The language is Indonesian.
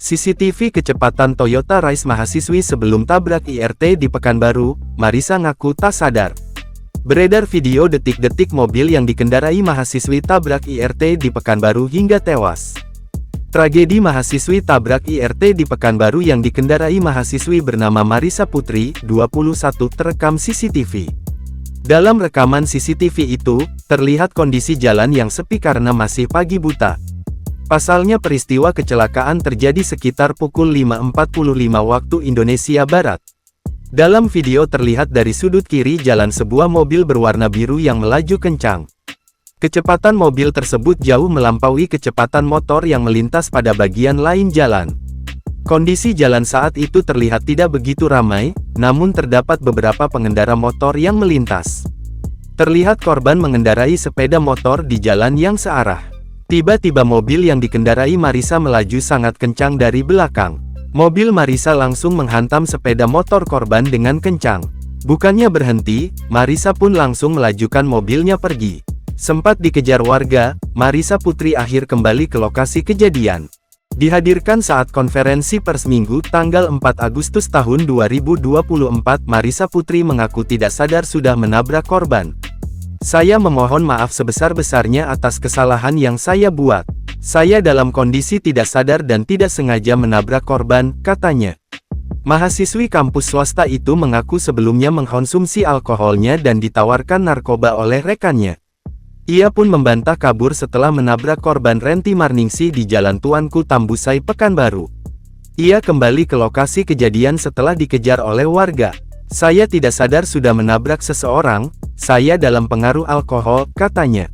CCTV kecepatan Toyota Rise mahasiswi sebelum tabrak IRT di Pekanbaru, Marisa ngaku tak sadar. Beredar video detik-detik mobil yang dikendarai mahasiswi tabrak IRT di Pekanbaru hingga tewas. Tragedi mahasiswi tabrak IRT di Pekanbaru yang dikendarai mahasiswi bernama Marisa Putri, 21 terekam CCTV. Dalam rekaman CCTV itu, terlihat kondisi jalan yang sepi karena masih pagi buta. Pasalnya peristiwa kecelakaan terjadi sekitar pukul 5.45 waktu Indonesia Barat. Dalam video terlihat dari sudut kiri jalan sebuah mobil berwarna biru yang melaju kencang. Kecepatan mobil tersebut jauh melampaui kecepatan motor yang melintas pada bagian lain jalan. Kondisi jalan saat itu terlihat tidak begitu ramai, namun terdapat beberapa pengendara motor yang melintas. Terlihat korban mengendarai sepeda motor di jalan yang searah. Tiba-tiba mobil yang dikendarai Marisa melaju sangat kencang dari belakang. Mobil Marisa langsung menghantam sepeda motor korban dengan kencang. Bukannya berhenti, Marisa pun langsung melajukan mobilnya pergi. Sempat dikejar warga, Marisa Putri akhir kembali ke lokasi kejadian. Dihadirkan saat konferensi pers Minggu tanggal 4 Agustus tahun 2024, Marisa Putri mengaku tidak sadar sudah menabrak korban. Saya memohon maaf sebesar-besarnya atas kesalahan yang saya buat. Saya dalam kondisi tidak sadar dan tidak sengaja menabrak korban, katanya. Mahasiswi kampus swasta itu mengaku sebelumnya mengkonsumsi alkoholnya dan ditawarkan narkoba oleh rekannya. Ia pun membantah kabur setelah menabrak korban Renti Marningsi di Jalan Tuanku Tambusai Pekanbaru. Ia kembali ke lokasi kejadian setelah dikejar oleh warga. Saya tidak sadar sudah menabrak seseorang, saya dalam pengaruh alkohol, katanya.